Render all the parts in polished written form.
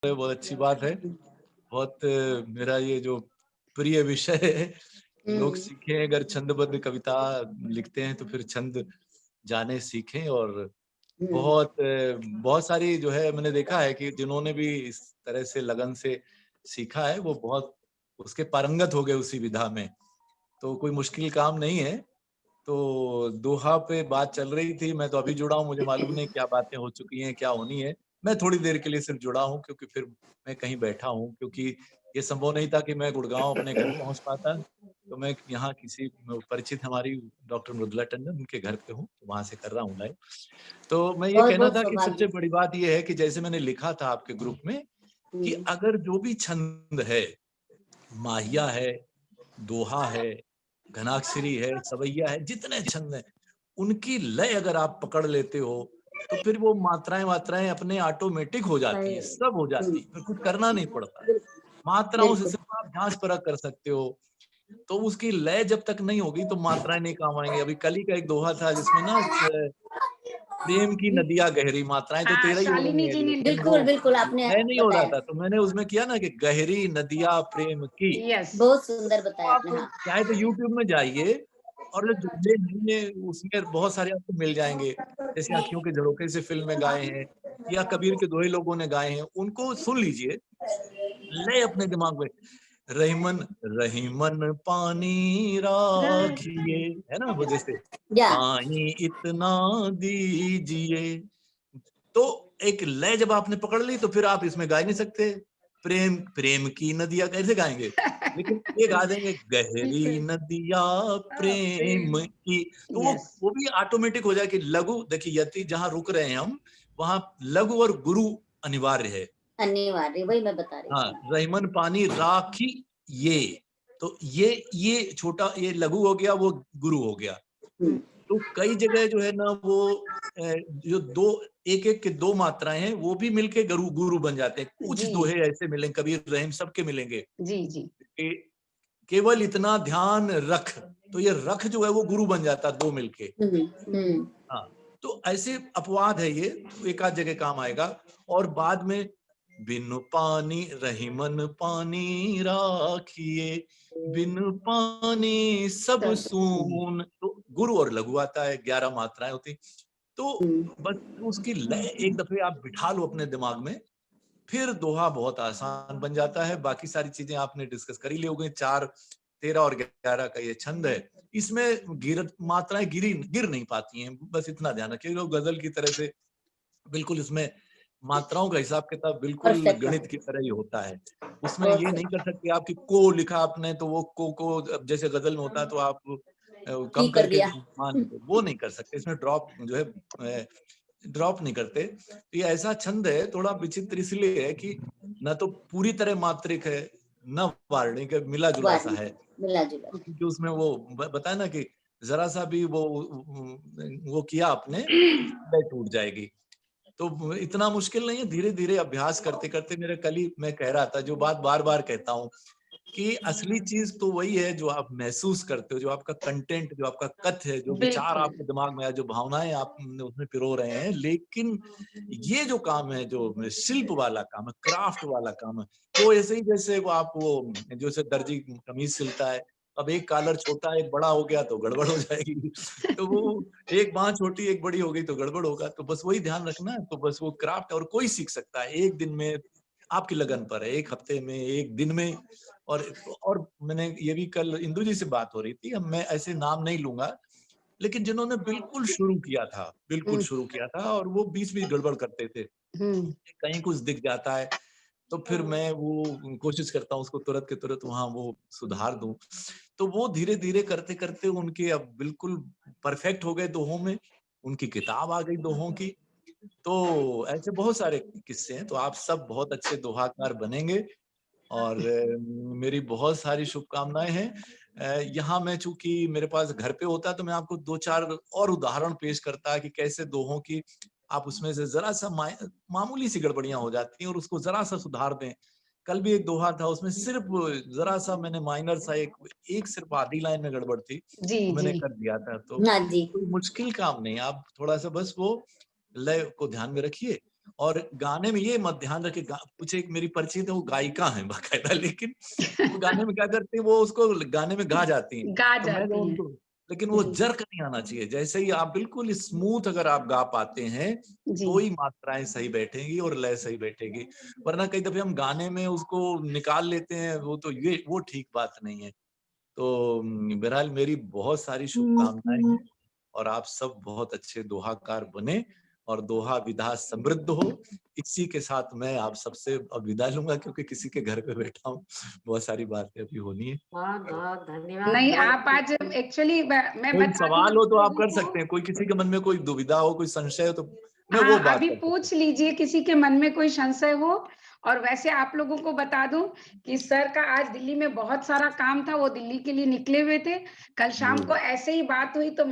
बहुत अच्छी बात है। बहुत मेरा ये जो प्रिय विषय है, लोग सीखें, अगर छंदबद्ध कविता लिखते हैं तो फिर छंद जाने सीखें। और बहुत सारी जो है मैंने देखा है कि जिन्होंने भी इस तरह से लगन से सीखा है वो बहुत उसके पारंगत हो गए उसी विधा में। तो कोई मुश्किल काम नहीं है। तो दोहा पे बात चल रही थी, मैं तो अभी जुड़ा हूँ, मुझे मालूम नहीं क्या बातें हो चुकी हैं, क्या होनी है। मैं थोड़ी देर के लिए सिर्फ जुड़ा हूँ क्योंकि फिर मैं कहीं बैठा हूँ, क्योंकि ये संभव नहीं था कि मैं गुड़गांव अपने घर पहुंच पाता। तो मैं यहाँ किसी परिचित हमारी डॉक्टर मृदुला टंडन उनके घर पे हूँ, तो वहां से कर रहा हूँ लाइव। तो मैं ये बहुत कहना बहुत था कि सबसे सौभाग्य। बड़ी बात ये है कि जैसे मैंने लिखा था आपके ग्रुप में कि अगर जो भी छंद है, माहिया है, दोहा है, घनाक्षरी है, सवैया है, जितने छंद हैं, उनकी लय अगर आप पकड़ लेते हो, तो फिर वो मात्राएँ वात्राएँ अपने ऑटोमेटिक हो जाती हैं, सब हो जाती हैं, फिर कुछ करना नहीं पड़ता। मात्राओं से बिल्कुल। सिर्फ आप जाँच-परख कर सकते हो। तो उसकी लय जब तक नहीं होगी तो मात्राएँ नहीं काम आएँगी। अभी कल ही का एक दोहा था जिसमें ना प्रेम की नदियाँ गहरी, मात्राएँ तो हाँ, 13 ही होनी शालिनी है, जी ने लेकिन वो बिल्कुल, बिल्कुल आपने लय नहीं हो रहा बताया। था। तो मैंने उसमें किया ना कि गहरी नदियाँ प्रेम की। यस। बहुत सुंदर तो बताया आप आपने, हाँ। चाहे तो यूट्यूब में जाइए और जो जुमले नए उसमें बहुत सारे आपको मिल जाएँगे। जैसे अँखियों के झरोखे से फ़िल्म में गाए हैं या कबीर के दोहे लोगों ने गाए हैं, उनको सुन लीजिए, लय अपने दिमाग में। रहीमन रहीमन पानी राखिए, है ना? वो जैसे या पानी इतना दीजिए। तो एक लय जब आपने पकड़ ली तो फिर आप इसमें गा ही नहीं सकते। प्रेम प्रेम की नदियाँ कैसे गाएँगे? लेकिन ये गा देंगे गहरी नदियाँ प्रेम प्रेम। की, तो वो यस। वो भी ऑटोमेटिक हो जाए कि लघु देखिए यति जहाँ रुक रहे हैं हम, वहाँ लघु और गुरु अनिवार्य है। अनिवार्य, वही मैं बता रही हाँ, थी। रहीमन पानी राखी ये, तो ये छोटा ये लघु हो गया, वो गुरु हो गया। हुँ, तो कई जगह जो है ना वो जो दो एक-एक के 2 मात्राएँ हैं, वो भी मिलके गुरु गुरु बन जाते हैं। कुछ जी, दोहे ऐसे मिलेंगे, कबीर, रहीम सबके मिलेंगे जी, जी। कि केवल इतना ध्यान रख, तो ये रख जो है वो गुरु बन जाता है 2 मिलके। हुँ, हुँ। हाँ, तो ऐसे अपवाद है ये, एक आध जगह काम आएगा। और बाद में बिनु पानी रहीमन पानी राखिए, बिनु पानी सब सब सून, तो गुरु और लघु आता है, 11 मात्राएं होती। तो बस उसकी लय एक दफे आप बिठा लो अपने दिमाग में, फिर दोहा बहुत आसान बन जाता है। बाकी सारी चीजें आपने डिस्कस कर ही ली हो गई। 4, 13 और 11 का ये छंद है। इसमें मात्राएं गिर नहीं पाती हैं। बस इतना ध्यान रखिए, लोग गजल की तरह से बिल्कुल इसमें मात्राओं का हिसाब किताब बिल्कुल परफेक्ट गणित है, की तरह ही होता है। उसमें ये नहीं कर परफेक्ट। सकते आप कि को लिखा आपने तो वो को अब जैसे गजल में होता है तो आप की कम कर करके दिया। मान वो नहीं कर सकते। इसमें ड्रॉप जो है ड्रॉप नहीं करते। तो ये ऐसा छंद है, थोड़ा विचित्र इसलिए है कि न तो पूरी तरह मात्रिक है, न वार्णिक है, मिला-जुला सा वार्निक है। है, मिला-जुला। तो क्योंकि उसमें वो बताया ना कि ज़रा-सा भी वो किया आपने, लय टूट जाएगी। तो इतना मुश्किल नहीं है, धीरे-धीरे अभ्यास करते-करते मेरे कल ही मैं कह रहा था, जो बात बार-बार कहता हूँ कि असली चीज़ तो वही है जो आप महसूस करते हो, जो आपका कंटेंट, जो आपका कथ्य है, जो विचार बिल्कुल। आपके दिमाग में आया, जो भावनाएँ आप उसमें पिरो रहे हैं। लेकिन ये जो काम है, जो शिल्प वाला काम है, क्राफ्ट वाला काम है, वो ऐसे ही जैसे वो जैसे दर्जी कमीज़ सिलता है, अब एक कॉलर छोटा, एक बड़ा हो गया तो गड़बड़ हो जाएगी। तो वो एक बाँह छोटी, एक बड़ी हो गई तो गड़बड़ होगा। तो बस वही ध्यान रखना है, तो बस वो क्राफ्ट और कोई सीख सकता है। 1 दिन में आपकी लगन पर है, 1 हफ्ते में, 1 दिन में। और मैंने ये भी कल इंदु जी से बात हो रही थी, अब मैं ऐसे नाम नहीं लूँगा, लेकिन जिन्होंने बिल्कुल हुँ, शुरू किया था और वो बीच-बीच गड़बड़ करते थे। हुँ। कहीं कुछ दिख जाता है, तो फिर मैं वो कोशिश करता हूँ उसको तुरंत के तुरंत वहाँ वो सुधार दूँ। तो वो धीरे-धीरे करते-करते उनके अब बिल्कुल परफेक्ट हो गए दोहों में, उनकी किताब आ गई दोहों की। तो ऐसे बहुत सारे किस्से हैं, तो आप सब बहुत अच्छे दोहाकार बनेंगे और मेरी बहुत सारी शुभकामनाएँ हैं। यहाँ मैं चूँकि मेरे पास घर पे होता तो मैं आपको 2-4 और उदाहरण पेश करता कि कैसे दोहों की आप उसमें से ज़रा-सा मामूली सी गड़बड़ियाँ हो जाती हैं और उसको ज़रा-सा सुधार दें। कल भी एक दोहा था, उसमें सिर्फ़ ज़रा-सा मैंने माइनर सा एक सिर्फ़ आधी लाइन में गड़बड़ थी, जी, वो मैंने जी। कर दिया था। तो हाँ जी। कोई मुश्किल काम नहीं है, आप थोड़ा-सा बस वो लय को ध्यान में रखिए और गाने में ये मत ध्यान रखे, कुछ एक मेरी परिचित है वो गायिका है बाकायदा, लेकिन वो गाने में क्या करती है, वो उसको गाने में गा जाती हैं। गा तो मैं जाती तो हैं। उनको, लेकिन वो जी। जर्क नहीं आना चाहिए। जैसे ही आप बिल्कुल स्मूथ अगर आप गा पाते हैं जी। तो ही मात्राएं सही बैठेंगी और लय सही बैठेगी, वरना कई दफे हम गाने में उसको निकाल लेते हैं, वो ठीक बात नहीं है। तो बहरहाल मेरी बहुत सारी शुभकामनाएं हैं और आप सब बहुत अच्छे दोहाकार बने और दोहा विधा समृद्ध हो। इसी के साथ मैं आप सबसे अब विदा लूंगा, क्योंकि किसी के घर पे बैठा हूँ, बहुत सारी बातें अभी होनी है। बहुत बहुत धन्यवाद। नहीं, आप आज एक्चुअली मैं कोई बता दूं सवाल हो तो आप लोगों कर को, सकते हैं, कोई किसी के मन में कोई दुविधा हो, कोई संशय हो, तो मैं वो हाँ, बात अभी कर सकता पूछ लीजिए किसी के मन में कोई संशय हो। और वैसे आप लोगों को बता दूं कि सर का आज दिल्ली में बहुत सारा काम था, वो दिल्ली के लिए निकले हुए थे। कल शाम को ऐसे ही बात हुई तो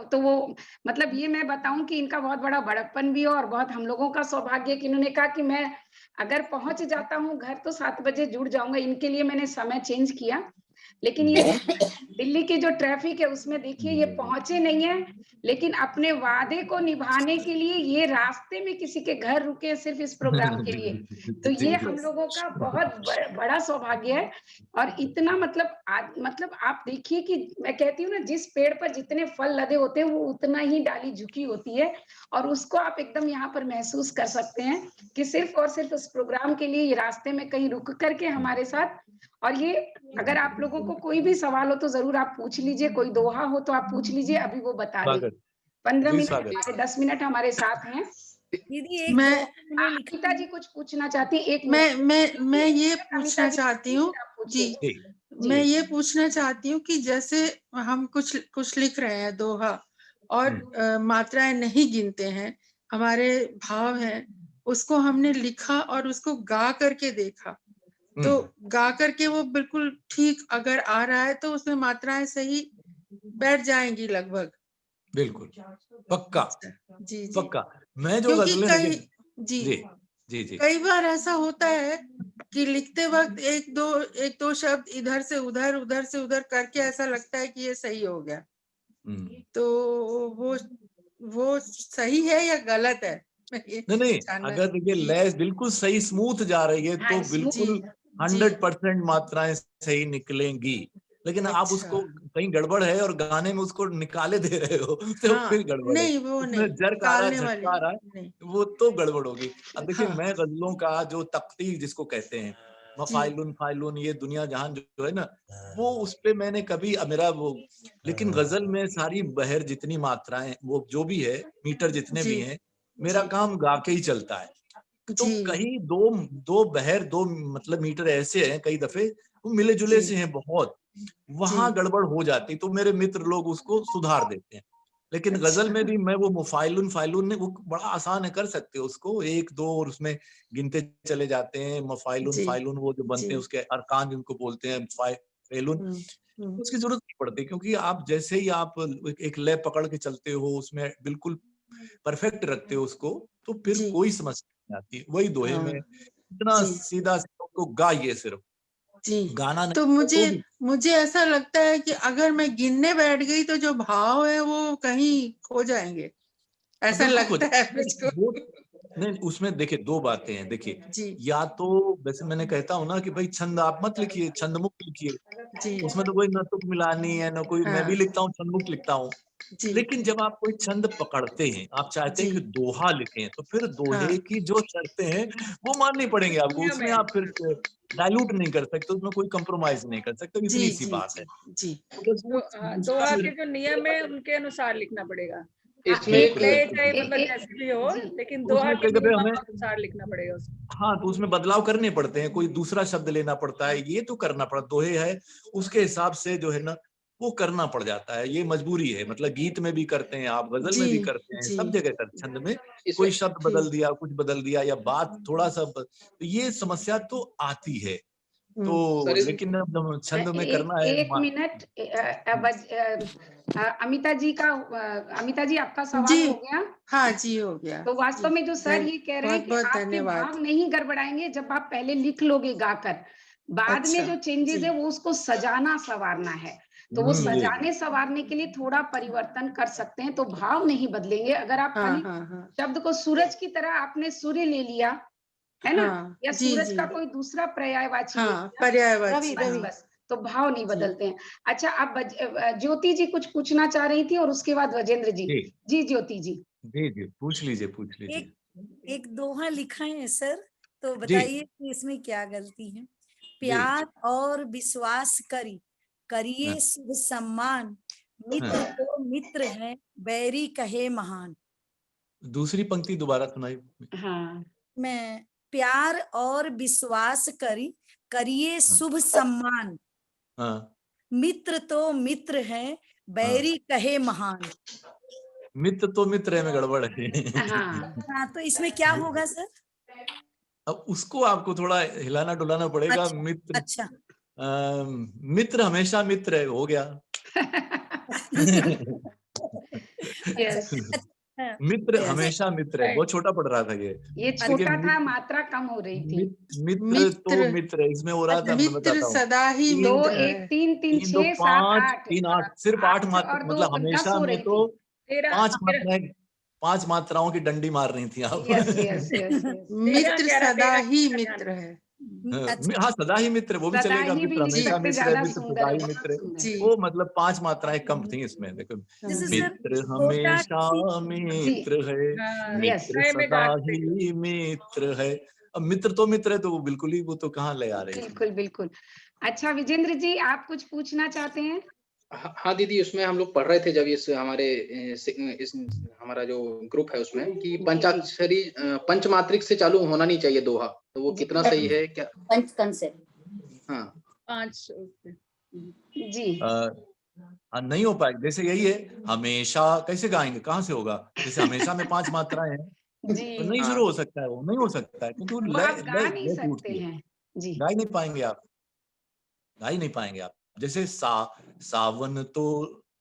तो वो मतलब ये मैं बताऊं कि इनका बहुत बड़ा बड़प्पन भी है और बहुत हम लोगों का सौभाग्य कि इन्होंने कहा कि मैं अगर पहुंच जाता हूँ घर तो 7 बजे जुड़ जाऊंगा। इनके लिए मैंने समय चेंज किया, लेकिन ये दिल्ली की जो ट्रैफिक है उसमें देखिए ये पहुंचे नहीं है, लेकिन अपने वादे को निभाने के लिए ये रास्ते में किसी के घर रुके सिर्फ इस प्रोग्राम के लिए। तो ये हम लोगों का बहुत बड़ा सौभाग्य है। और इतना मतलब आप देखिए कि मैं कहती हूँ ना, जिस पेड़ पर जितने फल लदे होते हैं वो उतना ही डाली झुकी होती है, और उसको आप एकदम यहाँ पर महसूस कर सकते हैं कि सिर्फ और सिर्फ उस प्रोग्राम के लिए ये रास्ते में कहीं रुक करके हमारे साथ। और ये अगर आप लोगों को कोई भी सवाल हो तो जरूर आप पूछ लीजिए, कोई दोहा हो तो आप पूछ लीजिए, अभी वो बता देंगे। स्वागत 15 जी, मिनट स्वागत। हमारे 10 मिनट हमारे साथ हैं। दीदी एक मैं दोहा मैंने लिखा अमिता जी कुछ पूछना चाहती हैं, एक मैं ये अमिता पूछना जी, चाहती हूँ आप पूछिए। जी, जी, मैं ये पूछना चाहती हूँ कि जैसे हम कुछ लिख रहे हैं दोहा और मात्राएं नहीं गिनते हैं, हमारे भाव हैं, उसको हमने लिखा और उसको गा करके देखा, तो गा करके वो बिल्कुल ठीक अगर आ रहा है तो उसमें मात्राएं सही बैठ जाएंगी लगभग। बिल्कुल पक्का, जी जी, पक्का। मैं जो क्योंकि गजलें कई देखिए, जी जी जी जी, कई बार ऐसा होता है कि लिखते वक्त एक दो शब्द इधर से उधर करके ऐसा लगता है कि ये सही हो गया, तो वो सही है या गलत है? मैं ये नहीं, जानना अगर देखिए लय बिल्कुल सही स्मूथ जा रही है तो हाँ, बिल्कुल जी जी 100% मात्राएं सही निकलेंगी। लेकिन आप अच्छा उसको कहीं गड़बड़ है और गाने में उसको निकाले दे रहे हो तो हाँ फिर गड़बड़ है। नहीं वो उसमें नहीं जर्क आ रहा है, निकालने वाली झटका आ रहा है, नहीं वो तो गड़बड़ होगी। अब देखिए हाँ मैं गजलों का जो तख्ती जिसको कहते हैं, जी मफाइलुन फाइलुन, ये दुनिया जहान जो है ना, वो उस पे मैंने कभी मेरा वो, लेकिन गजल में सारी बहर जितनी मात्राएं वो जो भी है, मीटर जितने जी भी हैं, मेरा जी काम गा के ही चलता है। तो जी कहीं दो दो बहर दो मतलब मीटर ऐसे हैं, कई दफे वो मिले जुले जी से हैं बहुत, जी वहां गड़बड़ हो जाती, तो मेरे मित्र लोग उसको सुधार देते हैं। लेकिन गजल अच्छा में भी मैं वो मुफाइलुन फाइलुन ने वो बड़ा आसान है, कर सकते हो उसको, एक दो और उसमें गिनते चले जाते हैं। मफाइलुन जी फाइलुन वो जो बनते जी हैं उसके अरकान जिनको बोलते हैं, फाइलुन, हम्म उसकी जरूरत नहीं पड़ती, क्योंकि आप जैसे ही आप एक लय पकड़ के चलते हो, उसमें बिल्कुल परफेक्ट रखते हो उसको, तो फिर जी कोई समस्या नहीं आती। वही दोहे हाँ में इतना जी सीधा सीधा उसको गाइए, सिर्फ जी गाना नहीं तो है मुझे तो भी। मुझे ऐसा लगता है कि अगर मैं गिनने बैठ गई तो जो भाव है वो कहीं खो जाएंगे, ऐसा बिल्कुल खुद लगता है मुझको। वो नहीं, उसमें देखिए दो बातें हैं। देखिए, जी या तो वैसे मैंने कहता हूँ ना कि भाई छंद आप मत लिखिए, छंद मुक्त लिखिए, जी उसमें तो कोई न तुक मिलानी है न कोई, मैं भी हाँ लिखता हूँ छंद मुक्त लिखता हूँ। जी लेकिन जब आप कोई छंद पकड़ते हैं, आप चाहते हैं जी कि दोहा लिखें, तो फिर हाँ दोहे की जो शर्तें हैं वो माननी पड़ेंगे आपको, नियम उसमें है। आप फिर डाइल्यूट नहीं कर सकते, उसमें कोई कंप्रोमाइज नहीं कर सकते, जी इतनी सी जी बात जी है। जी तो बस वो उसका दोहा फिर के जो नियम है उनके अनुसार लिखना पड़ेगा। इसमें एक लय बिल्कुल चाहे बिल्कुल, मतलब जैसे भी हो, लेकिन तो दोहा उसमें के कई दफे हमें, अनुसार लिखना पड़ेगा उसको। हाँ, तो उसमें बदलाव करने पड़ते हैं, कोई दूसरा शब्द लेना पड़ता है, ये तो करना पड़ा, दोहे है उसके हिसाब से जो है ना वो करना पड़ जाता है, ये मजबूरी है। मतलब गीत में भी करते हैं आप, गजल जी में भी करते हैं, जी सब जगह कर, छंद में कोई शब्द जी बदल दिया, कुछ बदल दिया, या बात थोड़ा सा तो ये समस्या तो आती है। तो लेकिन अब छंद में करना है एक मिनट, अमिता जी आपका सवाल जी हो गया। हाँ जी हो गया तो वास्तव जी में जो सर ये कह रहे हैं बहुत कि बहुत आपके धन्यवाद। भाव नहीं गड़बड़ाएंगे जब आप पहले लिख लोगे गाकर, बाद में अच्छा जो चेंजेस जी है वो उसको सजाना संवारना है। तो वो जी। सजाने संवारने के लिए थोड़ा परिवर्तन कर सकते हैं, तो भाव नहीं बदलेंगे। अगर आप हाँ खाली हाँ हाँ शब्द को सूरज की तरह आपने सूर्य ले लिया, है ना, हाँ या जी सूरज जी का कोई दूसरा पर्यायवाची ले हाँ लिया, पर्यायवाची बस हाँ बस, तो भाव नहीं जी बदलते हैं। अच्छा, आप ज्योति जी कुछ पूछना चाह रही थी और उसके बाद वजेंद्र जी। जी जी ज्योति जी। जी पूछ लीजिए पूछ लीजिए। एक एक दोहा लिखा है सर, तो जी बताइए कि इसमें क्या गलती है। जी प्यार और विश्वास हाँ, करिए शुभ सम्मान, मित्र हाँ। तो मित्र है, बैरी कहे महान। दूसरी पंक्ति दोबारा सुनाई। हाँ मैं प्यार और विश्वास करिए हाँ शुभ सम्मान, हाँ मित्र तो मित्र है, हाँ। बैरी कहे महान। मित्र तो मित्र है में गड़बड़ है। हाँ हाँ, तो इसमें क्या होगा सर? अब उसको आपको थोड़ा हिलाना डुलाना पड़ेगा। अच्छा मित्र अच्छा। मित्र हमेशा मित्र है, हो गया। यस हाँ, मित्र जैसे हमेशा मित्र है, बहुत छोटा पड़ रहा था ये। ये देखिए छोटा था, मित्र मात्रा कम हो रही थी। मित्र तो मित्र मित्र है, इसमें हो रहा था, मैं मित्र बताता हूँ। सदा ही दो मित्र एक है। 3 3 तीन दो 6 7 पाँच, 8 तीन आठ, सिर्फ 8 8 मात्रा, और 2 मतलब 10 हमेशा हो में रही तो थी। 5 मात्राओं की डंडी मार रही थी आप। Yes yes yes yes. मित्र सदा ही मित्र है। अच्छा हाँ सदा ही मित्र, वो भी सदा चलेगा। ही भी मित्र लिख हमेशा सकते, मित्र है, ज्यादा मित्र सुंदर सदा है, ही बहुत मित्र है। सुंदर। जी वो मतलब 5 मात्राएं कम थी इसमें। देखो, जैसे सर मित्र छोटा हमेशा जी मित्र है, हाँ, यस मित्र मैं में सदा गाते हैं। ही मित्र है। अब मित्र तो मित्र है, तो वो बिल्कुल ही, वो तो कहाँ ले आ रही थी। बिल्कुल बिल्कुल। अच्छा विजेंद्र जी, आप कुछ पूछना चाहते हैं? हाँ दीदी, उसमें हम लोग पढ़ रहे थे जब इस हमारे इस हमारा जो ग्रुप है उसमें कि जी पंचाक्षरी पंचमात्रिक से चालू होना नहीं चाहिए दोहा, तो वो जी कितना सही है क्या? पंचकन से। हाँ 5 उससे। जी नहीं हो पाएगा। जैसे यही है, हमेशा कैसे गाएंगे, कहाँ से होगा? जैसे हमेशा में 5 मात्राएं हैं, जी तो नहीं हाँ शुरू हो सकता है, वो नहीं हो सकता है, क्योंकि वो वो लय आप गा लय नहीं लय सकते टूटती है। हैं। जी गा ही नहीं पाएंगे आप, गा ही नहीं पाएंगे आप। जैसे सावन तो,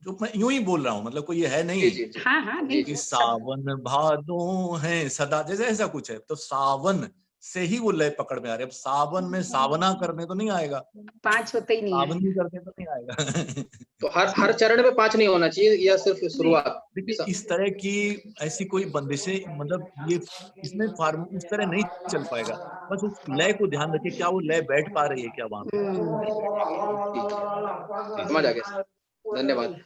जो मैं यूं ही बोल रहा हूँ, मतलब कोई ये है जी नहीं जी जी हाँ हाँ, नहीं जी कि जी वो शब्द सावन भादों है सदा, जैसे ऐसा कुछ है, तो सावन से ही वो लय पकड़ में आ रही है। अब सावन में सावना करने तो नहीं आएगा, 5 होते ही नहीं सावन है। भी करने तो नहीं आएगा। तो हर चरण में 5 नहीं होना चाहिए या सिर्फ शुरुआत? देखिए, इस तरह की ऐसी कोई बंदिशें, मतलब ये इसमें फार्म उस तरह नहीं चल पाएगा। बस उस लय को ध्यान रखिए, क्या वो लय बैठ पा रही है क्या वहां पे। जी जी समझ आ गया सर, धन्यवाद,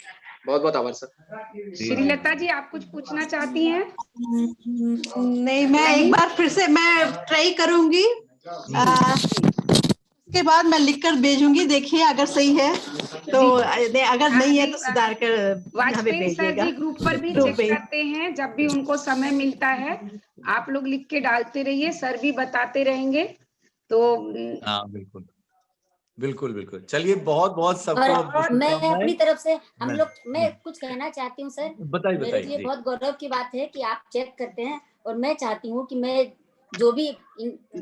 बहुत बहुत आभार सर। जी श्रीलता जी, आप कुछ पूछना चाहती हैं? नहीं, मैं नहीं? एक बार फिर से मैं ट्राई करूंगी, उसके बाद मैं लिखकर भेजूंगी। देखिए अगर सही है तो, अगर नहीं है तो सुधार कर हमें वाजपेयी सर भेजिएगा। जी ग्रुप पर भी ग्रुप चेक पे। करते हैं, जब भी उनको समय मिलता है। आप लोग लिख के डालते रहिए, सर भी बताते रहेंगे। तो हाँ बिल्कुल बिल्कुल बिल्कुल। चलिए, बहुत बहुत सबको और मैं शुभकामनाएं। अपनी तरफ से हम मैं- लोग, मैं कुछ कहना चाहती हूँ सर। बताइए मेरे बताइए लिए जी। बहुत गौरव की बात है कि आप चेक करते हैं, और मैं चाहती हूँ कि मैं जो भी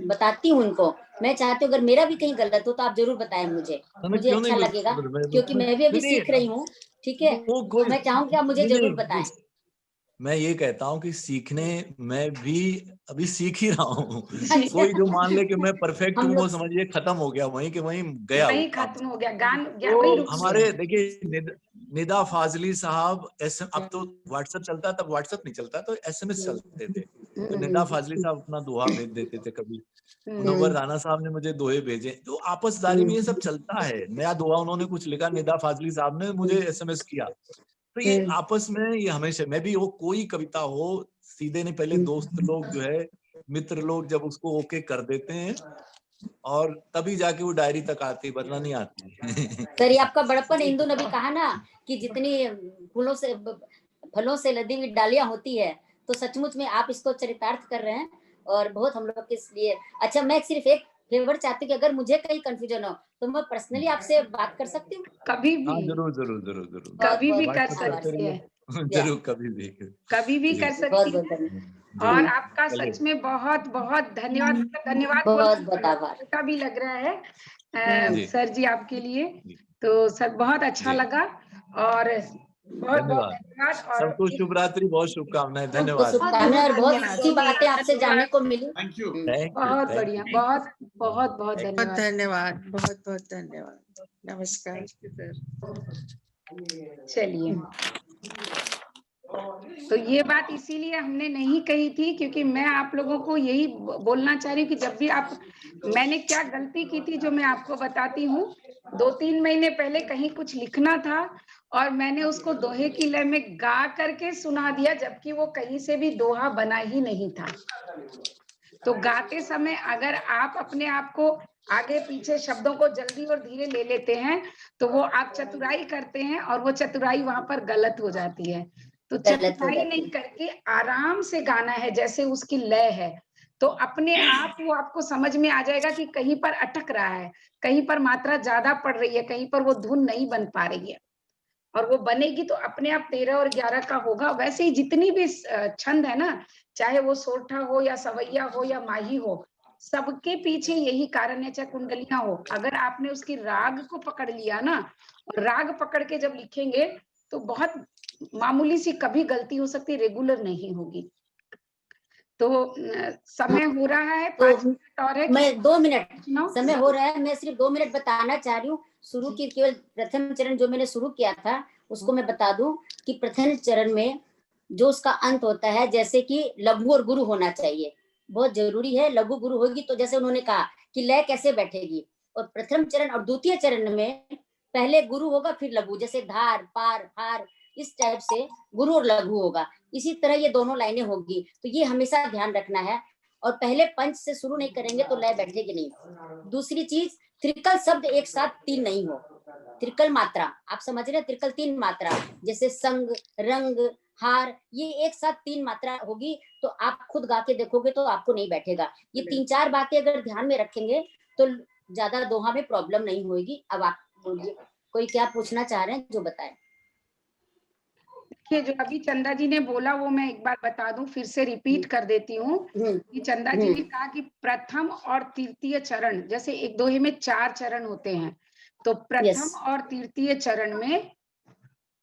बताती हूँ उनको, मैं चाहती हूँ अगर मेरा भी कहीं गलत हो तो आप जरूर बताएं मुझे, हमें मुझे क्यों अच्छा नहीं लगेगा, क्योंकि मैं भी अभी सीख रही हूँ। ठीक है, वो तो कोई मैं चाहूंगी आप मुझे नहीं, जरूर नहीं, बताएं। मैं ये कहता हूँ कि सीखने मैं भी अभी सीख ही रहा हूँ। अच्छा। कोई जो मान ले कि मैं परफेक्ट हम हूँ, वो लोग समझिए खत्म हो गया, वहीं के वहीं गया वो वही काम। खत्म हो गया, गान वही तो रुक हमारे गया। देखिए, निदा फाजली साहब, अब तो व्हाट्सएप चलता है, तब व्हाट्सएप नहीं चलता, तो एसएमएस चलते थे। तो निदा फाजली साहब अपना दोहा भेज देते थे कभी। मुनव्वर राना साहब ने मुझे दोहे भेजे। तो आपसदारी में ये सब चलता है। नया दोहा उन्होंने कुछ लिखा, निदा फाजली साहब ने मुझे एसएमएस किया। तो ये आपस में, ये हमेशा, मैं भी, वो कोई कविता हो, सीधे नहीं, पहले दोस्त लोग जो है, मित्र लोग जब उसको ओके कर देते हैं, और तभी जाके वो डायरी तक आती, वरना नहीं आती। सर, ये आपका बड़प्पन। इंदु ने भी कहा ना कि जितनी फूलों से फलों से लदी हुई डालियां होती है, तो सचमुच में आप इसको चरितार्थ कर रहे हैं, और बहुत हम लोग के लिए अच्छा। मैं सिर्फ एक फेवर चाहती हूँ कि अगर मुझे कहीं कंफ्यूजन हो तो मैं पर्सनली आपसे बात कर सकती हूँ। कभी हाँ भी, जरूर जरूर जरूर जरूर, कभी भी कर व्हाट्सएप करते सकते रहिए। हैं, जरूर, कभी भी, कभी भी जी, कर बहुत सकती बहुत हैं। धन्यवाद। और जी, आपका चलिए। सच में बहुत बहुत धन्यवाद। धन्यवाद बहुत बोलना बहुत आभार। छोटा भी लग रहा है जी सर जी आपके लिए। जी तो सर बहुत अच्छा जी लगा। और बहुत धन्यवाद। धन्यवाद। और सबको शुभ रात्रि, बहुत शुभकामनाएं। सबको धन्यवाद। शुभकामनाएं और बहुत धन्यवाद। अच्छी बातें आपसे जानने को मिली। Thank you. बहुत बढ़िया, बहुत बहुत बहुत बहुत धन्यवाद। धन्यवाद, बहुत बहुत धन्यवाद। नमस्कार। Thank you sir. चलिए, तो ये बात इसीलिए हमने नहीं कही थी क्योंकि मैं आप लोगों को यही बोलना चाह रही हूँ कि जब भी आप, मैंने क्या गलती की थी जो मैं आपको बताती हूँ। 2-3 महीने पहले कहीं कुछ लिखना था और मैंने उसको दोहे की लय में गा करके सुना दिया, जबकि वो कहीं से भी दोहा बना ही नहीं था। तो गाते समय अगर आप अपने आप को आगे पीछे शब्दों को जल्दी और धीरे ले लेते हैं तो वो आप चतुराई करते हैं और वो चतुराई वहां पर गलत हो जाती है। तो चतुराई नहीं करके आराम से गाना है जैसे उसकी लय है, तो अपने आप वो आपको समझ में आ जाएगा कि कहीं पर अटक रहा है, कहीं पर मात्रा ज्यादा पड़ रही है, कहीं पर वो धुन नहीं बन पा रही है। और वो बनेगी तो अपने आप 13 और 11 का होगा। वैसे ही जितनी भी छंद है ना, चाहे वो सोरठा हो या सवैया हो या माही हो, सबके पीछे यही कारण है, चाहे कुंडलियां हो। अगर आपने उसकी राग को पकड़ लिया ना, और राग पकड़ के जब लिखेंगे तो बहुत मामूली सी कभी गलती हो सकती, रेगुलर नहीं होगी। तो समय हो रहा है, 5 मिनट और है। मैं 2 मिनट समय हो रहा है, मैं सिर्फ 2 मिनट बताना चाह रही हूँ। शुरू की केवल प्रथम चरण जो मैंने शुरू किया था उसको मैं बता दूं कि प्रथम चरण में जो उसका अंत होता है, जैसे कि लघु और गुरु होना चाहिए, बहुत जरूरी है। लघु गुरु होगी तो जैसे उन्होंने कहा कि लय कैसे बैठेगी, और प्रथम चरण और द्वितीय चरण में पहले गुरु होगा फिर लघु, जैसे धार पार हार, इस टाइप से गुरु और लघु होगा। इसी तरह ये दोनों लाइनें होगी, तो ये हमेशा ध्यान रखना है। और पहले पंच से शुरू नहीं करेंगे तो लय बैठेगी नहीं। दूसरी चीज, त्रिकल शब्द एक साथ 3 नहीं हो। त्रिकल मात्रा आप समझ रहे हैं, त्रिकल 3 मात्रा, जैसे संग रंग हार, ये एक साथ 3 मात्रा होगी। तो आप खुद गा के देखोगे तो आपको नहीं बैठेगा। ये 3-4 बातें अगर ध्यान में रखेंगे तो ज्यादा दोहा में प्रॉब्लम नहीं होगी। अब आप बोलिए, कोई क्या पूछना चाह रहे हैं जो बताएं। देखिए, जो अभी चंदा जी ने बोला वो मैं एक बार बता दूं, फिर से रिपीट कर देती हूँ कि चंदा जी ने कहा कि प्रथम और तृतीय चरण, जैसे एक दोहे में 4 चरण होते हैं, तो प्रथम और तृतीय चरण में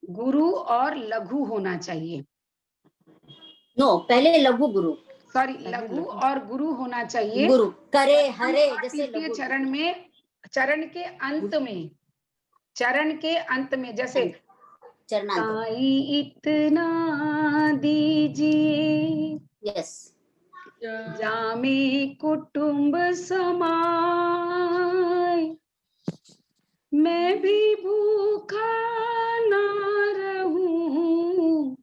गुरु और लघु होना चाहिए। पहले लघु गुरु, सॉरी, लघु और गुरु होना चाहिए। गुरु करे हरे, जैसे तृतीय चरण में, चरण के अंत में जैसे साई इतना दीजिए, यस, जामे कुटुंब समाए, मैं भी भूखा ना रहूं,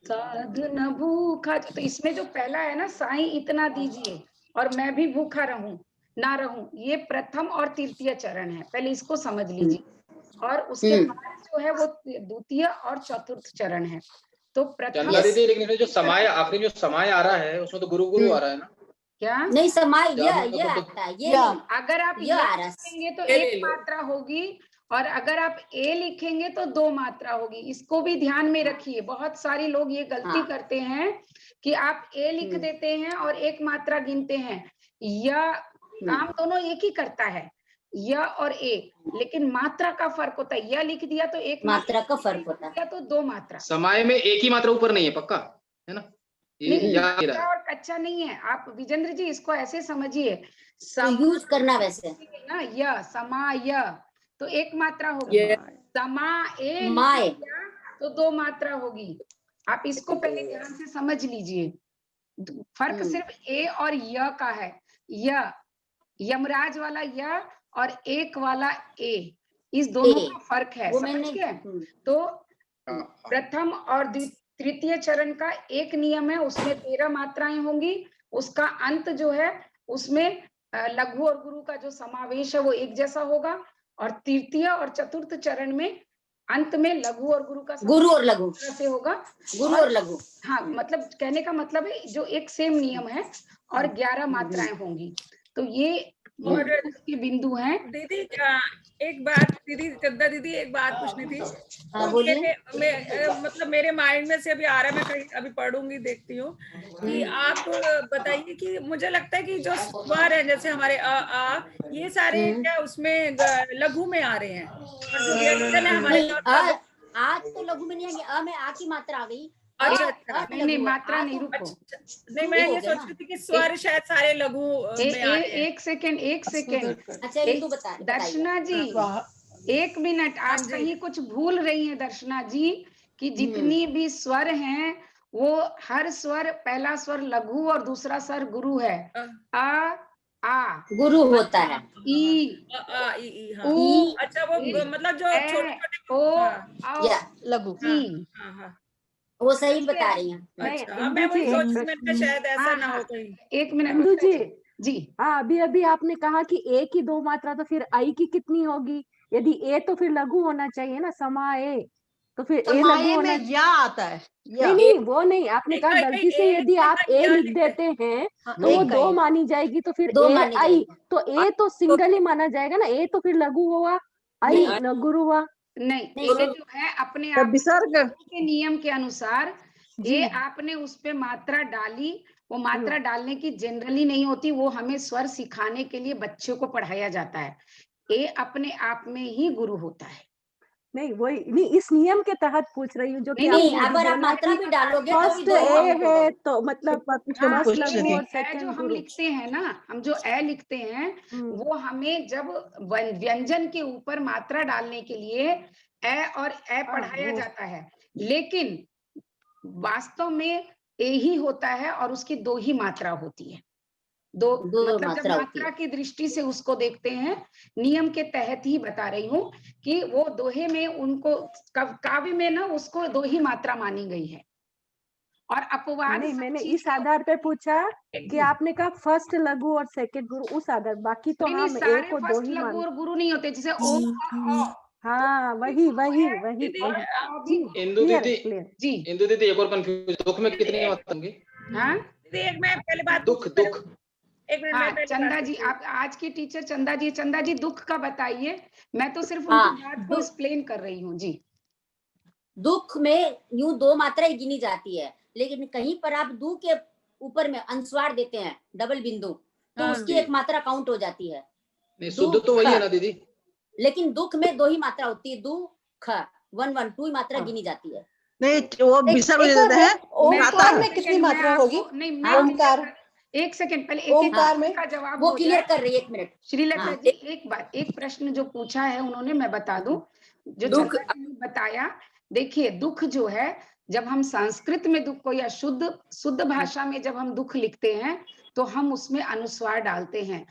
साधु न भूखा। तो इसमें जो पहला है ना, साई इतना दीजिए और मैं भी भूखा ना रहूं, ये प्रथम और तृतीय चरण है, पहले इसको समझ लीजिए। और उसके बाद जो है वो द्वितीय और चतुर्थ चरण है। तो प्रथम दीदी, लेकिन जो समय आखिरी जो समय आ रहा है उसमें तो गुरु गुरु आ रहा है ना? क्या नहीं, समय ये आता है, ये अगर आप ये लिखेंगे तो 1 मात्रा होगी, और अगर आप ए लिखेंगे तो 2 मात्रा होगी। इसको भी ध्यान में रखिए। बहुत सारे लोग ये गलती करते हैं कि आप ए लिख देते हैं और 1 मात्रा गिनते हैं। यह काम दोनों एक ही करता है, य और ए, लेकिन मात्रा का फर्क होता है। य लिख दिया तो 1 मात्रा का फर्क होता है, तो 2 मात्रा। समय में एक ही मात्रा ऊपर नहीं है, पक्का है ना? कच्चा और कच्चा नहीं है। आप विजेंद्र जी इसको ऐसे समझिए, यूज करना वैसे ना, य समाय तो 1 मात्रा होगी, समाए तो 2 मात्रा होगी। आप इसको पहले ध्यान से समझ लीजिए। फर्क सिर्फ ए और य का है। य यमराज वाला य और 1 वाला ए, इस दोनों का फर्क है, समझ गए? तो प्रथम और तृतीय चरण का एक नियम है, उसमें 13 मात्राएं होंगी। उसका अंत जो है उसमें लघु और गुरु का जो समावेश है वो एक जैसा होगा। और तृतीय और चतुर्थ चरण में अंत में लघु और गुरु का गुरु और लघु से होगा, गुरु और लघु। हाँ, मतलब कहने का मतलब है जो एक सेम नियम है, और 11 मात्राएं होंगी। तो ये के बिंदु हैं। दीदी एक बात, दीदी चंदा दीदी एक बात पूछनी थी। मतलब मेरे माइंड में से अभी आ रहा है, मैं कहीं अभी पढ़ूंगी देखती हूँ कि आप बताइए कि मुझे लगता है कि जो स्वर है जैसे हमारे आ ये सारे क्या उसमें लघु में आ रहे हैं, और जो व्यंजन है हमारे आज तो लघु में नहीं आएंगे, अ में आ की मात्रा आ गई। अच्छा, अ अच्छा। तो नहीं लघु है, मात्रा आ नहीं, तो- रुको। नहीं, मैं हो ये गया सोच ना। रही थी कि स्वर शायद सारे लघु में आते हैं। एक सेकेंड, एक सेकेंड। अच्छा इंदु बताइए। दर्शना जी, एक मिनट, हाँ आप जी। कहीं कुछ भूल रही हैं दर्शना जी, कि जितनी भी स्वर हैं वो हर स्वर, पहला स्वर लघु और दूसरा स्वर गुरु है। आ, गुरु होता है। ई, ई, हाँ। ऊ, अच्छा, वो मतलब जो ए, छोटे छोटे, ओ, हाँ, औ, या लघु। ई। हाँ। वो सही बता रही हैं। अच्छा, हाँ, मैं वही सोच रही, मैंने कहा शायद ऐसा हाँ, ना हो हाँ, कहीं। एक मिनट इंदु जी, जी। हाँ अभी अभी आपने कहा कि ए की 2 मात्रा, तो फिर आई की कितनी होगी? यदि ए तो फिर लघु होना चाहिए ना, समाए, तो फिर ए लघु समाये होना। में या आता है, या। नहीं वो नहीं, आपने कहा कहीं गलती से ए यदि आप लिखते हैं, ए या लिख लिखते हैं। देते हैं हाँ, तो वो एक 2 आई। मानी जाएगी, तो फिर दो ए मानी आई, जाएगी। तो ए तो सिंगल ही माना जाएगा ना, ए तो फिर लघु हुआ, आई नहीं। गुरु हुआ। नहीं, नहीं, ये जो है अपने आप विसर्ग के नियम के अनुसार, जी। ये आपने उस पे मात्रा डाली, वो मात्रा डालने की जनरली नहीं होती, वो हमें स्वर सिखाने के लिए बच्चों को पढ़ाया जाता है। ये अपने आप में ही गुरु होता है। नहीं वही नहीं, इस नियम के तहत पूछ रही हूँ जो कि नहीं, आपने अगर आप बोला मात्रा भी डालोगे तो भी फर्स्ट दो ही ए काउंट होगा। है, तो मतलब हाँ, फर्स्ट ये लघु जो और ए सेकंड जो हम गुरु। लिखते हैं ना, हम जो ए लिखते हैं, वो हमें जब व्यंजन के ऊपर मात्रा डालने के लिए ए और ए पढ़ाया वो। जाता है, लेकिन वास्तव में ए ही होता है और उसकी 2 ही मात्रा होती है। दो दो मतलब जब मात्रा होती मात्रा है। की दृष्टि से उसको देखते हैं, नियम के तहत ही बता रही हूँ कि वो दोहे में उनको काव्य में ना उसको 2 ही मात्रा मानी गई है। और अपवाद नहीं, सब मैंने चीज इस के आधार पे पूछा कि जी। आपने कहा फर्स्ट लघु और सेकंड गुरु, उस आधार, बाकी तो नहीं, हम ए सारे को 2 फर्स्ट ही लघु मान। और गुरु नहीं होते, जैसे ओ और अ। हाँ वही वही वही दीदी, वही। जी, इंदु क्लियर दीदी, क्लियर। जी, इंदु दीदी एक और कंफ्यूज, दुख में कितनी मात्रा होंगी? हाँ, दीदी एक मैं पहले बात दुख, पूछूं, दुख। एक मिनट हाँ, में पहले चंदा बात जी, पूछूं। आप आज की टीचर चंदा जी दुख का बताइए, मैं तो सिर्फ हाँ, उनकी बात को एक्सप्लेन कर रही हूँ जी। दुख में यूं 2 मात्राएं गिनी जाती है, लेकिन कहीं पर आप दू के ऊपर में अनुस्वार देते हैं, डबल बिंदु, तो हाँ, उसकी एक मात्रा काउंट हो जाती है। नहीं, शुद्ध तो वही है ना दीदी? लेकिन दुख में 2 ही मात्रा होती है, दु ख 1 1 2 ही मात्रा हाँ। गिनी जाती है। नहीं, वो विसर्ग हो जाता है। ओंकार में एक कितनी सेकंड, मैं मात्रा आपको- होगी? नहीं, हाँ, मैं ओंकार। एक सेकंड पहले एक ओंकार में का जवाब वो हो क्लियर जाए। कर रही है, 1 मिनट। श्रीलता हाँ। जी, एक बात, एक प्रश्न जो पूछा है उन्होंने, मैं बता दूं, जो दुख- चंदा जी ने बताया। देखिए, दुख जो है, जब हम संस्कृत में दुख को या शुद्ध भाषा में जब हम दुख लिखते हैं, तो हम उसमें अनुस्वार डालते हैं।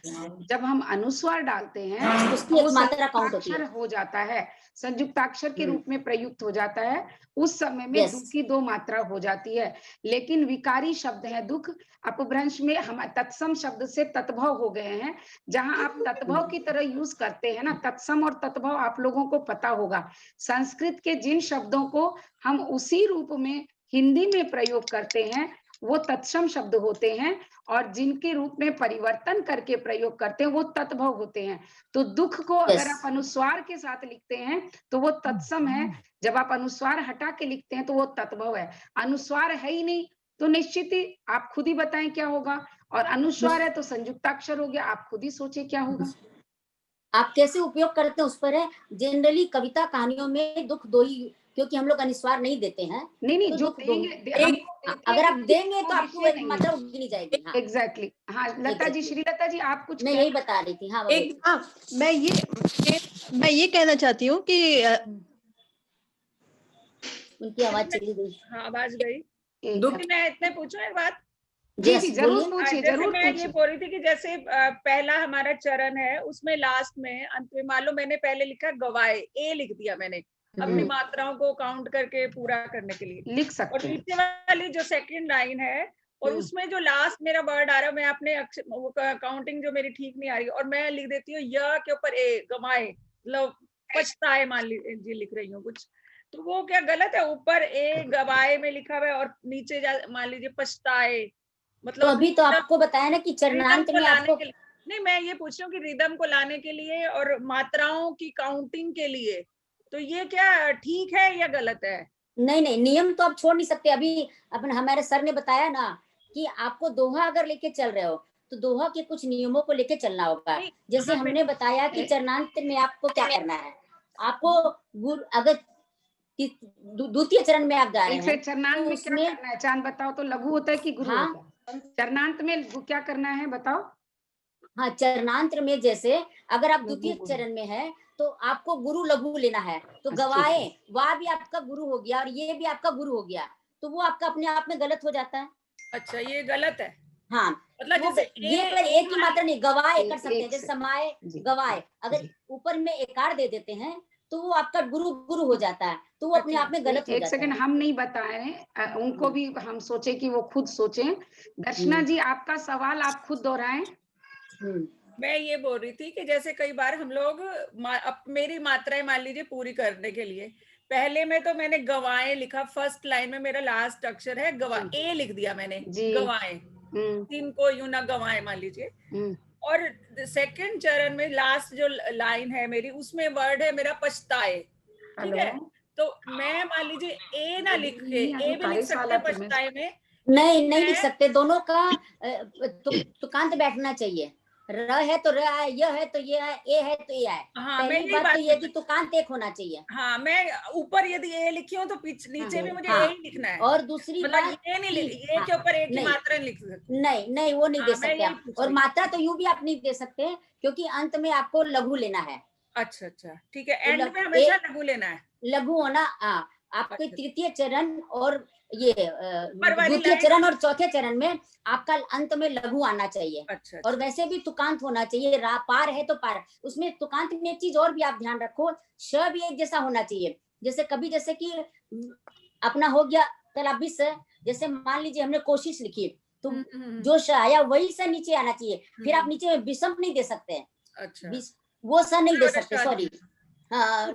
जब हम अनुस्वार डालते हैं उसकी तो एक वो मात्रा काउंट होती है। संयुक्ताक्षर हो जाता है, संयुक्ताक्षर के रूप में प्रयुक्त हो जाता है। उस समय में Yes. दुख की 2 मात्रा हो जाती है। लेकिन विकारी शब्द है दुख, अपभ्रंश में हम तत्सम शब्द से तत्भव हो गए हैं। जहां आप तत्भव की तरह यूज करते हैं ना, तत्सम और तत्भव आप लोगों को पता होगा। संस्कृत के जिन शब्दों को हम उसी रूप में हिंदी में प्रयोग करते हैं, वो तत्सम शब्द होते हैं, और जिनके रूप में परिवर्तन करके प्रयोग करते हैं वो तत्भव होते हैं। तो दुख को अगर आप अनुस्वार के साथ लिखते हैं तो वो तत्सम है, जब आप अनुस्वार हटा के लिखते हैं तो वो तत्भव है। अनुस्वार है ही नहीं तो निश्चित ही आप खुद ही बताएं क्या होगा, और अनुस्वार है तो संयुक्ताक्षर हो गया, आप खुद ही सोचे क्या होगा। आप कैसे उपयोग करते हैं उस पर है। जनरली कविता कहानियों में दुख 2 ही, क्योंकि हम लोग अनुस्वार नहीं देते हैं। नहीं, तो जो दुख 2 देंगे, अगर आप देंगे तो आपको एक मात्रा गिनी जाएगी। हाँ, एग्जैक्टली। हाँ, लता जी, श्रीलता जी, आप कुछ मैं यही बता रही थी। हाँ, मैं ये कहना चाहती हूँ कि उनकी आवाज चली गई। हाँ, आवाज गई। दुख, मैं इतने पूछूं एक बात? जी जी, जरूर पूछिए, जैसे जरूर मैं ये पूछिए। बोल रही थी कि जैसे पहला हमारा चरण है, उसमें लास्ट में अंत में मान लो मैंने पहले लिखा गवाए, ए लिख दिया मैंने अपनी मात्राओं को काउंट करके पूरा करने के लिए, लिख सकते और हैं। नीचे वाली जो सेकंड लाइन है और उसमें जो लास्ट मेरा वर्ड आ रहा है, मैं अपने काउंटिंग जो मेरी ठीक नहीं आ रही, और मैं लिख देती हूँ य के ऊपर ए, गवाए, मतलब पछताए मान लीजिए लिख रही हूँ कुछ, तो वो क्या गलत है? ऊपर ए गवाए में लिखा हुआ है और नीचे मान लीजिए पछताए, मतलब तो अभी तो आपको बताया ना कि चरणांत में आपको नहीं, मैं ये पूछ रही हूँ कि रिदम को लाने के लिए और मात्राओं की काउंटिंग के लिए, तो ये क्या ठीक है या गलत है? नहीं, नियम तो आप छोड़ नहीं सकते। अभी अपने हमारे सर ने बताया ना कि आपको दोहा अगर लेके चल रहे हो तो दोहा के कुछ नियमों को लेके चलना होगा। जैसे हमने बताया कि चरणांत में आपको क्या करना है, आपको अगर द्वितीय चरण में आप जा रहे एक से हैं चरणांत तो में क्या उसमें करना है चांद बताओ तो, लघु होता है कि गुरु हाँ होता है? चरणांत में क्या करना है बताओ। हाँ चरणांत्र में जैसे अगर आप द्वितीय गुरु। चरण में है तो आपको गुरु लघु लेना है, तो अच्छा, गवाए वह भी आपका गुरु हो गया और ये भी आपका गुरु हो गया, तो वो आपका अपने आप में गलत हो जाता है। अच्छा, ये गलत है। हाँ मतलब वो जैसे ये पर एक ही मात्रा नहीं, गवाए कर सकते हैं, एक जैसे से- समाए जी, गवाए, अगर जी। ऊपर में एकार दे देते हैं तो वो आपका गुरु गुरु हो जाता है, तो वो अपने अच्छा, आप में गलत हो एक जाता सेकंड है। हम नहीं बता रहे हैं, उनको भी हम सोचे कि वो खुद सोचें। दर्शना जी आपका सवाल आप खुद दोहराएं। मैं ये बोल रही थी कि जैसे कई बार हम लोग मेरी मात्राएं मान लीजिए पूरी करने के लिए पहले में तो मैंने गवाएं लिखा, फर्स्ट लाइन में मेरा लास्ट अक्षर है गवा, ए लिख दिया मैंने जी। गवाएं, तीन को यूं ना गवाएं मान लीजिए। और सेकंड चरण में लास्ट जो लाइन है मेरी उसमें वर्ड है मेरा पछताए, ठीक है? तो मैं मान लीजिए ए ना लिख के ए भी लिख सकते हैं पछताए में, नहीं लिख सकते, दोनों का तुकांत बैठना चाहिए, र है तो र है, य है तो ये है, ए है तो ए है। हाँ, पहली बात तो ये कि तुकांत एक होना चाहिए। हाँ, मैं ऊपर यदि ए लिखी हूँ तो नीचे भी मुझे ए ही लिखना है। और दूसरी मतलब बात ये नहीं ए के ऊपर ए की मात्रा लिख सकते। नहीं वो नहीं दे सकते आप, और मात्रा तो यूं भी आप नहीं दे सकते क्योंकि अंत में आपको लघु लेना है। अच्छा, ठीक है, एंड में हमेशा लघु लेना है, लघु होना। आपके तृतीय चरण और ये द्वितीय चरण और चौथे चरण में आपका अंत में लघु आना चाहिए। अच्छा। और वैसे भी तुकांत होना चाहिए, पार है तो पार, उसमें तुकांत में एक चीज और भी आप ध्यान रखो, श भी एक जैसा होना चाहिए। जैसे कभी जैसे कि अपना हो गया तलाबी से, जैसे मान लीजिए हमने कोशिश लिखी तो जो श आया वही स नीचे आना चाहिए, फिर आप नीचे विषम नहीं दे सकते। अच्छा, वो स नहीं दे सकते, सॉरी। हाँ,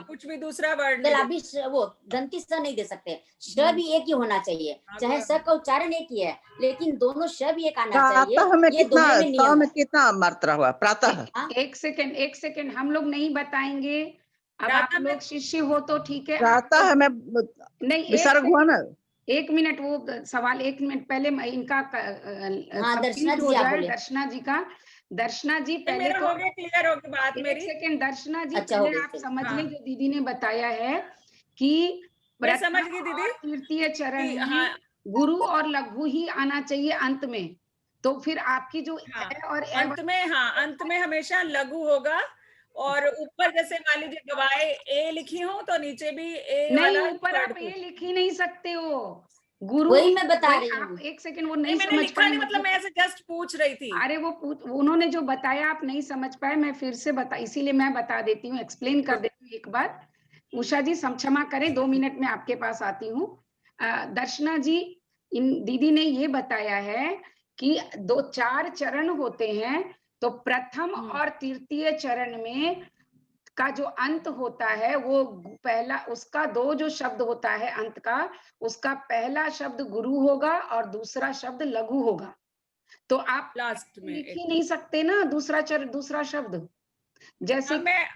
कुछ भी दूसरा वर्ड तलाबी वो दंती स नहीं दे सकते। श भी एक ही होना चाहिए, चाहे स का उच्चारण एक ही है लेकिन दोनों श भी एक आना चाहिए। ये दोनों में नियम है। कितना मात्रा हुआ प्रातः? एक सेकंड हम लोग नहीं बताएंगे, अब आप लोग शिष्य हो तो ठीक है। प्रातः में नहीं विसर्ग हुआ ना। 1 मिनट, वो सवाल 1 मिनट पहले इनका कंप्लीट हो जाए। दर्शना जी का, दर्शना जी पहले तो हो गया, क्लियर हो गई बात मेरी। 1 सेकंड दर्शना जी, अच्छा, पहले आप समझ लें जो दीदी ने बताया है कि मैं समझ गई दीदी। तृतीय चरण में गुरु और लघु ही आना चाहिए अंत में, तो फिर आपकी जो और अंत में हमेशा लघु होगा। और ऊपर जैसे मान लीजिए गवाए ए लिखी हो तो नीचे भी ए वाला, नहीं ऊपर आप ए लिख ही नहीं सकते हो, गुरु। वही मैं बता रही हूँ। आप 1 सेकंड, वो नहीं मैंने समझ लिखा नहीं, मतलब मैं ऐसे जस्ट पूछ रही थी। अरे वो उन्होंने जो बताया आप नहीं समझ पाए, मैं फिर से इसीलिए मैं बता देती हूँ, एक्सप्लेन कर देती हूँ एक बार। उषा जी क्षमा करें, 2 मिनट में आपके पास आती हूँ। दर्शना जी, इन दीदी ने ये बताया है कि 4 चरण होते हैं, तो प्रथम और तृतीय चरण में का जो अंत होता है वो पहला, उसका 2 जो शब्द होता है अंत का, उसका पहला शब्द गुरु होगा और दूसरा शब्द लघु होगा। तो आप लास्ट में लिख ही नहीं सकते ना दूसरा शब्द। जैसे मैं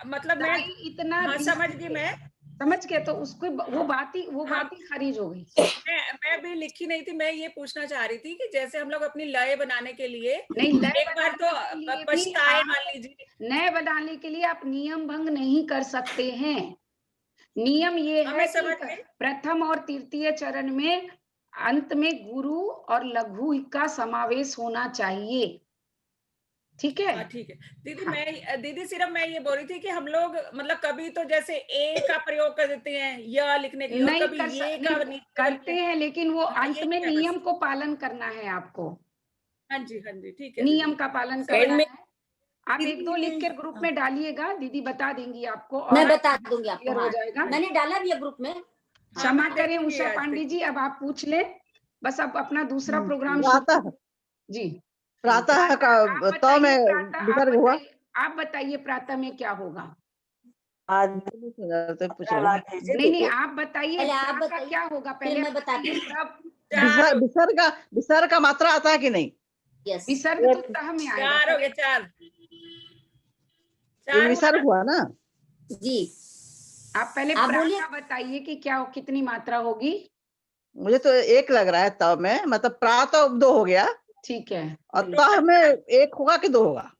इतना समझ गई, मैं समझ गए, तो उसको वो बात ही खारिज हो गई। मैं भी लिखी नहीं थी, मैं ये पूछना चाह रही थी कि जैसे हम लोग अपनी लय बनाने के लिए एक बार तो पछताए मान लीजिए, नए बनाने के लिए आप नियम भंग नहीं कर सकते हैं। नियम ये है कि प्रथम और तृतीय चरण में अंत में गुरु और लघु का समावेश होना चाहिए, ठीक है? ठीक है दीदी सिर्फ मैं ये बोल रही थी कि हम लोग मतलब कभी तो जैसे ए का प्रयोग कर देते हैं या लिखने के लिए, नहीं कभी ये करते हैं, लेकिन वो अंत में नियम को पालन करना है आपको। हाँ जी, ठीक है, नियम का पालन करना है। आप 1-2 लिख के ग्रुप में डालिएगा, दीदी बता देंगी आपको। और मैं बता दूंगी आपको, हो जाएगा। मैंने डाला भी है ग्रुप में। क्षमा करें उषा पांडे जी, अब आप पूछ ले बस, अब अपना दूसरा प्रोग्राम जी। प्रातः का तो में विसर्ग हुआ। आप बताइए प्रातः में क्या होगा? नहीं आप बताइए प्रातः क्या होगा, पहले मैं बताती हूँ। विसर्ग का मात्रा आता है कि नहीं? विसर्ग तो तह में आएगा। 4 विसर्ग हुआ ना जी। आप पहले प्रातः बताइए कि क्या कितनी मात्रा होगी। मुझे तो 1 लग रहा है तव में, मतलब प्रातः 2 हो गया, ठीक है, और तह में 1 होगा कि 2 होगा?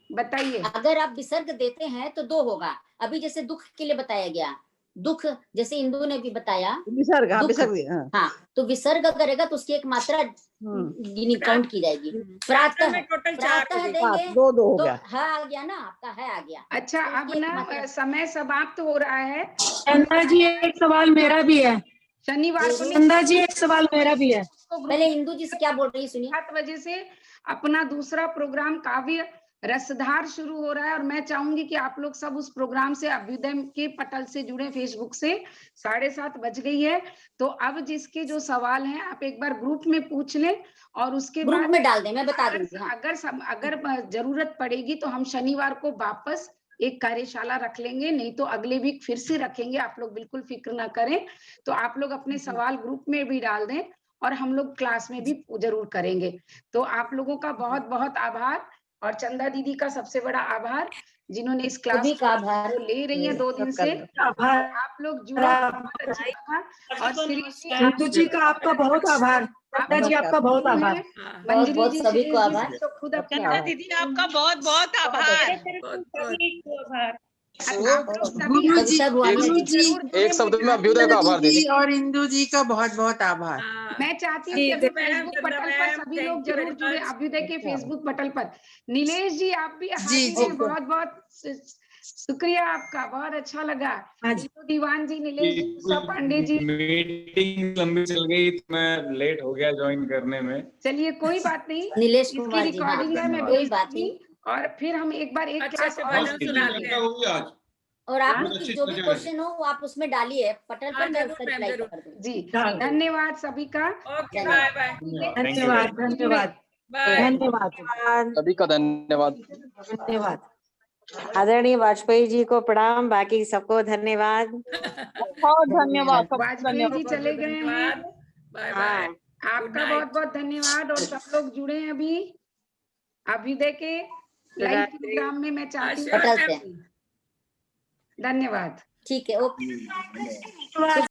बताइए। अगर आप विसर्ग देते हैं तो 2 होगा। अभी जैसे दुख के लिए बताया गया, दुख, जैसे इंदु ने भी बताया विसर्ग, हाँ, दुख, विसर्ग, हाँ। हाँ, तो विसर्ग करेगा तो उसकी एक मात्रा काउंट की जाएगी। प्रातः, में टोटल 4 प्रातः हो गए। देंगे दो हो तो गया। है आ गया ना, आपका है आ गया। अच्छा, तो अब उसकी एक ना मात्रा- समय समाप्त हो रहा है। चंदा जी एक सवाल मेरा भी है। शनिवार को चंदा जी एक सवाल मेरा भी है। पहले इंदु जी से क्या बोल रही है सुनिए। 7 बजे से अपना दूसरा प्रोग्राम काव्य रसधार शुरू हो रहा है और मैं चाहूंगी कि आप लोग सब उस प्रोग्राम से अभ्युदय के पटल से जुड़े, फेसबुक से। 7:30 बज गई है, तो अब जिसके जो सवाल हैं आप एक बार ग्रुप में पूछ लें और उसके ग्रुप बाद में डाल दें, मैं बता दूंगी। हाँ। अगर जरूरत पड़ेगी तो हम शनिवार को वापस एक कार्यशाला रख लेंगे, नहीं तो अगले वीक फिर से रखेंगे। आप लोग बिल्कुल फिक्र ना करें। तो आप लोग अपने सवाल ग्रुप में भी डाल दें और हम लोग क्लास में भी जरूर करेंगे। तो आप लोगों का बहुत बहुत आभार और चंदा दीदी का सबसे बड़ा आभार, जिन्होंने इस क्लास सभी का आभार। को ले रही है 2 दिन से। आभार। आप लोग जुड़े, बहुत अच्छा लगा। और इंदु जी का आपका बहुत आभार। चंदा जी आपका बहुत आभार। बहुत बहुत सभी को आभार। तो खुद अपने चंदा दीदी आपका बहुत बहुत आभार। गुरु जी, एक शब्द में अभ्युदय का आभार दीदी। और इंदु जी का बहुत बहुत आभार। मैं चाहती हूँ कि अभी फेसबुक पटल पर सभी लोग जरूर जुड़े, अभ्युदय के फेसबुक पटल पर। नीलेश जी आप भी हाजिर हैं, बहुत बहुत शुक्रिया आपका, बहुत अच्छा लगा। दीवान जी, नीलेश जी, उषा पांडे जी। मीटिंग लंबी चल गई तो मैं लेट हो गया ज्वाइन करने में। चलिए कोई बात नहीं, नीलेश इसकी कुमार जी, हाँ, रिकॉर्डिंग है, मैं कोई भेज बात दूंगी। नहीं। और फिर हम एक बार एक क्लास से भजन सुनाते हैं। और आप लोग की जो भी क्वेश्चन हो वो आप उसमें डालिए पटल पर, मैं उसका रिप्लाई कर दूंगी। जी, धन्यवाद सभी का। Okay, bye bye. धन्यवाद धन्यवाद धन्यवाद सभी का धन्यवाद। धन्यवाद। आदरणीय वाजपेयी जी को प्रणाम, बाकी सबको धन्यवाद। बहुत धन्यवाद। वाजपेयी जी चले गए हैं। Bye bye. आपका बहुत बहुत धन्यवाद। और सब लोग जुड़े हैं अभी अभ्युदय के लाइव प्रोग्राम में। मैं चाहती हूँ पटल से। धन्यवाद। ठीक है, ओके।